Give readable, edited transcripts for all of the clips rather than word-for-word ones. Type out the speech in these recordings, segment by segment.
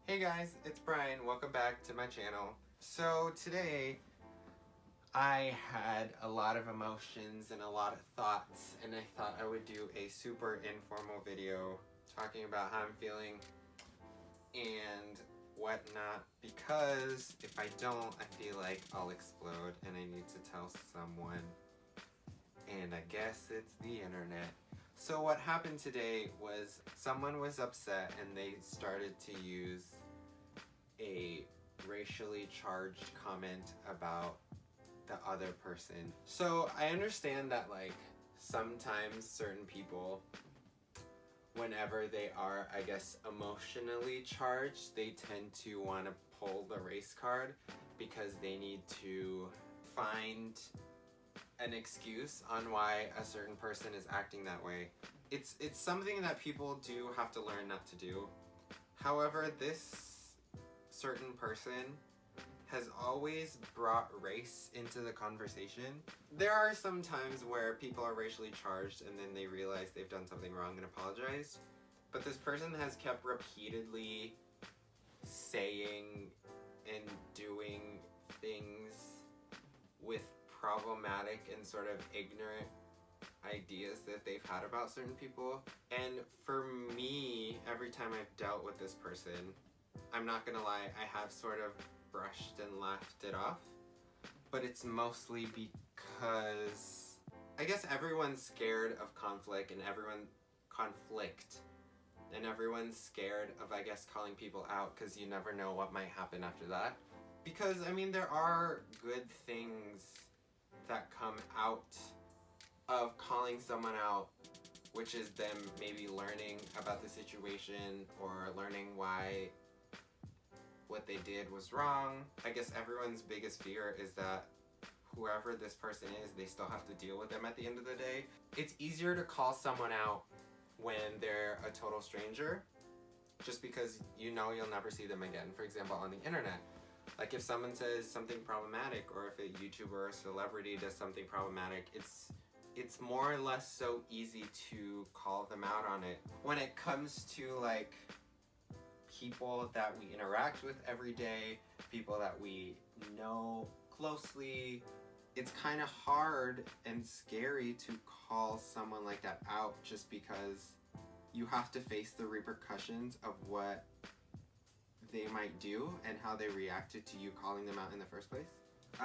Hey guys, it's Brian. Welcome back to my channel. So today I had a lot of emotions and a lot of thoughts, and I thought I would do a super informal video talking about how I'm feeling and whatnot, because if I don't, I feel like I'll explode and I need to tell someone, and I guess it's the internet. So what happened today was someone was upset and they started to use a racially charged comment about the other person. So I understand that like sometimes certain people, whenever they are, I guess, emotionally charged, they tend to want to pull the race card because they need to find an excuse on why a certain person is acting that way. It's something that people do have to learn not to do. However, this certain person has always brought race into the conversation. There are some times where people are racially charged and then they realize they've done something wrong and apologize. But this person has kept repeatedly saying and doing things with problematic and sort of ignorant ideas that they've had about certain people. And for me, every time I've dealt with this person, I'm not gonna lie, I have sort of brushed and laughed it off. But it's mostly because I guess everyone's scared of conflict and everyone's scared of, I guess, calling people out because you never know what might happen after that. Because, I mean, there are good things that come out of calling someone out, which is them maybe learning about the situation or learning why what they did was wrong. I guess everyone's biggest fear is that whoever this person is, they still have to deal with them at the end of the day. It's easier to call someone out when they're a total stranger, just because you know you'll never see them again. For example, on the internet. Like if someone says something problematic, or if a YouTuber or celebrity does something problematic, it's more or less so easy to call them out on it. When it comes to like people that we interact with every day, people that we know closely, it's kind of hard and scary to call someone like that out, just because you have to face the repercussions of what they might do and how they reacted to you calling them out in the first place.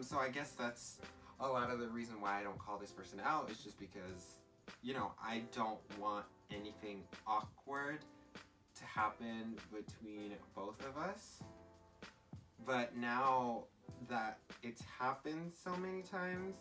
So I guess that's a lot of the reason why I don't call this person out, is just because, you know, I don't want anything awkward to happen between both of us. But now that it's happened so many times,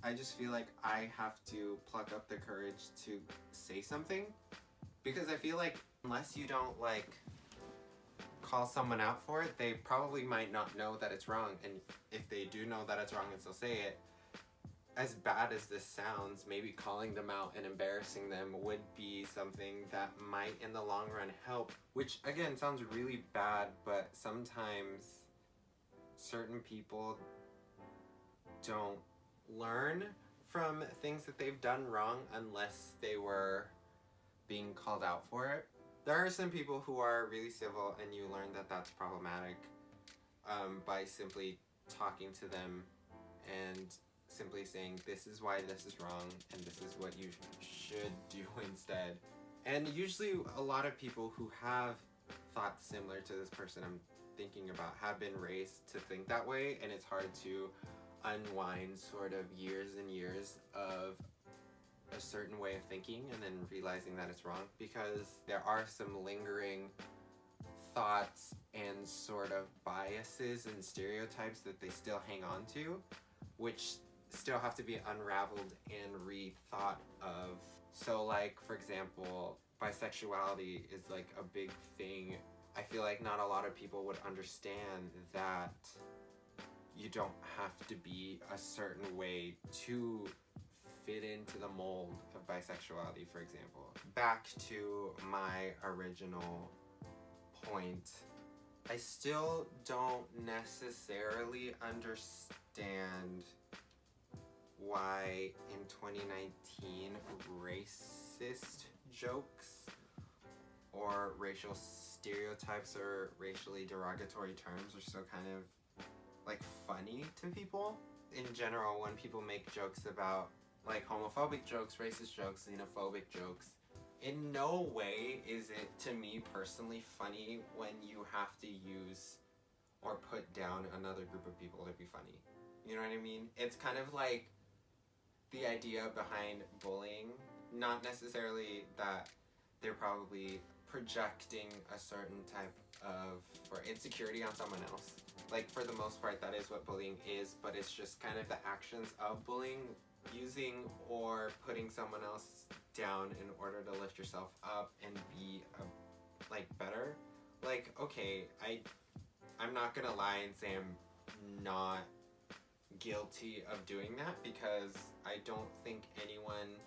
I just feel like I have to pluck up the courage to say something, because I feel like unless you don't like call someone out for it, they probably might not know that it's wrong. And if they do know that it's wrong and still say it, as bad as this sounds, maybe calling them out and embarrassing them would be something that might in the long run help. Which again sounds really bad, but sometimes certain people don't learn from things that they've done wrong unless they were being called out for it. There are some people who are really civil and you learn that that's problematic by simply talking to them and simply saying, this is why this is wrong and this is what you should do instead. And usually a lot of people who have thoughts similar to this person I'm thinking about have been raised to think that way, and it's hard to unwind sort of years and years of a certain way of thinking and then realizing that it's wrong, because there are some lingering thoughts and sort of biases and stereotypes that they still hang on to, which still have to be unraveled and rethought of. So like, for example, bisexuality is like a big thing. I feel like not a lot of people would understand that you don't have to be a certain way to fit into the mold of bisexuality, for example. Back to my original point, I still don't necessarily understand why in 2019 racist jokes or racial stereotypes or racially derogatory terms are so kind of like funny to people. In general, when people make jokes about like homophobic jokes, racist jokes, xenophobic jokes, in no way is it, to me personally, funny when you have to use or put down another group of people to be funny. You know what I mean? It's kind of like the idea behind bullying, not necessarily that they're probably projecting a certain type of or insecurity on someone else. Like, for the most part, that is what bullying is, but it's just kind of the actions of bullying, using or putting someone else down in order to lift yourself up and be like better. Like, okay, I'm not gonna lie and say I'm not guilty of doing that, because I don't think anyone,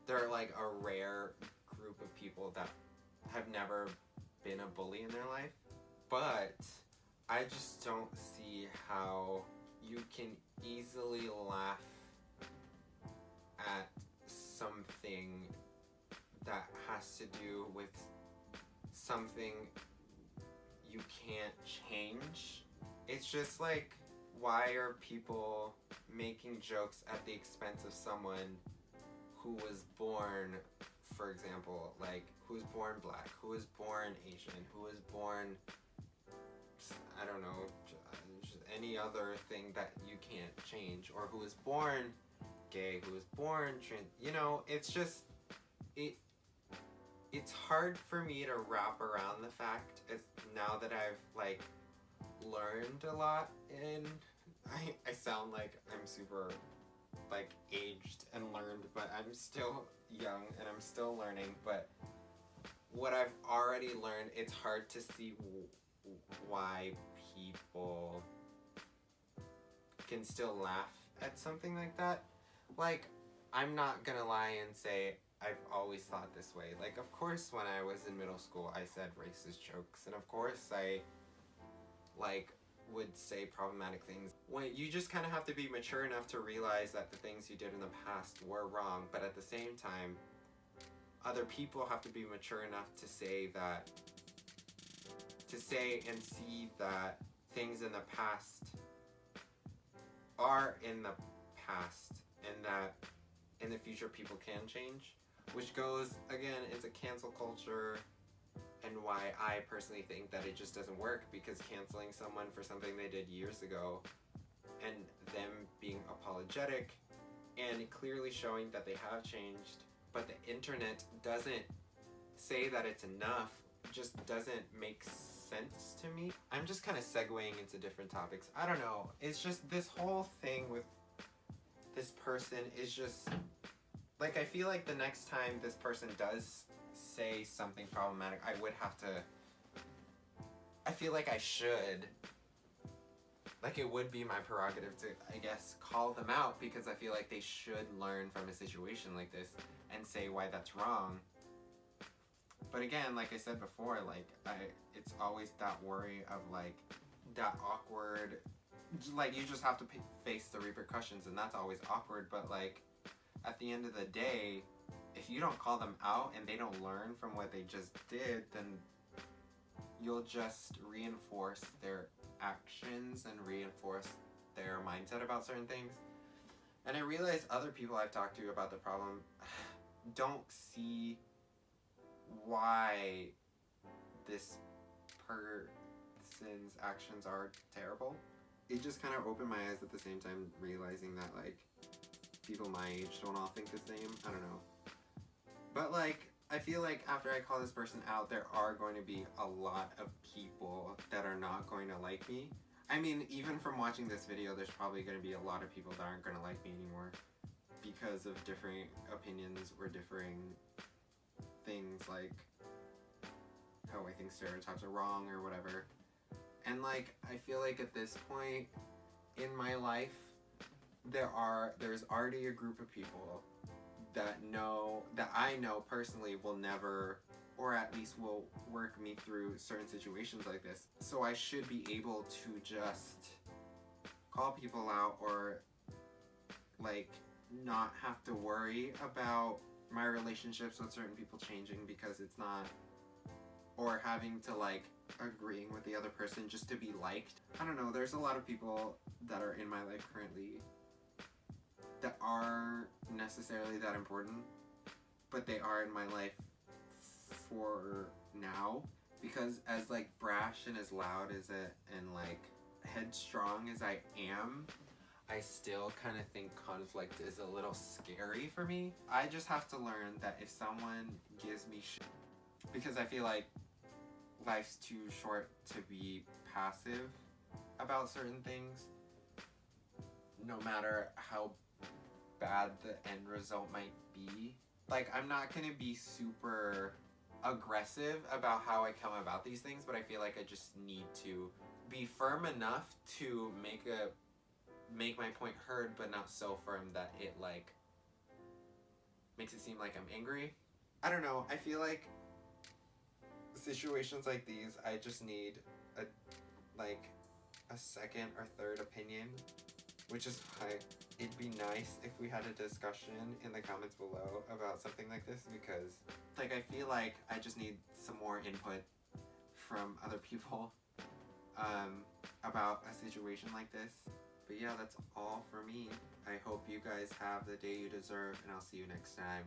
there are like a rare group of people that have never been a bully in their life, but I just don't see how you can easily laugh at something that has to do with something you can't change. It's just like, why are people making jokes at the expense of someone who was born, for example, like who was born black, who was born Asian, who was born, I don't know, just any other thing that you can't change, or who was born gay, who was born trans, you know, it's just, it's hard for me to wrap around the fact, it's, now that I've like learned a lot, and I sound like I'm super like aged and learned, but I'm still young and I'm still learning. But what I've already learned, it's hard to see why people can still laugh at something like that. Like, I'm not gonna lie and say I've always thought this way. Like, of course, when I was in middle school, I said racist jokes, and of course I like would say problematic things. When you just kind of have to be mature enough to realize that the things you did in the past were wrong, but at the same time, other people have to be mature enough to say and see that things in the past are in the past, and that in the future people can change, which goes again into cancel culture, and why I personally think that it just doesn't work, because canceling someone for something they did years ago and them being apologetic and clearly showing that they have changed, but the internet doesn't say that it's enough, just doesn't make sense to me. I'm just kind of segueing into different topics. I don't know. It's just this whole thing with this person is just like, I feel like the next time this person does say something problematic, I would have to, I feel like I should, like it would be my prerogative to, I guess, call them out, because I feel like they should learn from a situation like this and say why that's wrong. But again, like I said before, like it's always that worry of like that awkward, like you just have to face the repercussions, and that's always awkward. But like at the end of the day, if you don't call them out and they don't learn from what they just did, then you'll just reinforce their actions and reinforce their mindset about certain things. And I realize other people I've talked to about the problem don't see why this person's actions are terrible. It just kind of opened my eyes at the same time, realizing that like people my age don't all think the same. I don't know. But like, I feel like after I call this person out, there are going to be a lot of people that are not going to like me. I mean, even from watching this video, there's probably going to be a lot of people that aren't going to like me anymore because of different opinions or differing things, like how I think stereotypes are wrong or whatever. And like, I feel like at this point in my life, there's already a group of people that I know personally will never, or at least will work me through certain situations like this. So I should be able to just call people out, or like not have to worry about my relationships with certain people changing, because it's not or having to like agreeing with the other person just to be liked. I don't know, there's a lot of people that are in my life currently that aren't necessarily that important, but they are in my life for now, because as like brash and as loud as it and like headstrong as I am, I still kind of think conflict is a little scary for me. I just have to learn that if someone gives me shit, because I feel like life's too short to be passive about certain things, no matter how bad the end result might be. Like, I'm not gonna be super aggressive about how I come about these things, but I feel like I just need to be firm enough to make my point heard, but not so firm that it like makes it seem like I'm angry. I don't know, I feel like situations like these, I just need a second or third opinion, which is why it'd be nice if we had a discussion in the comments below about something like this, because like I feel like I just need some more input from other people about a situation like this. But yeah, that's all for me. I hope you guys have the day you deserve, and I'll see you next time.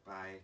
Bye.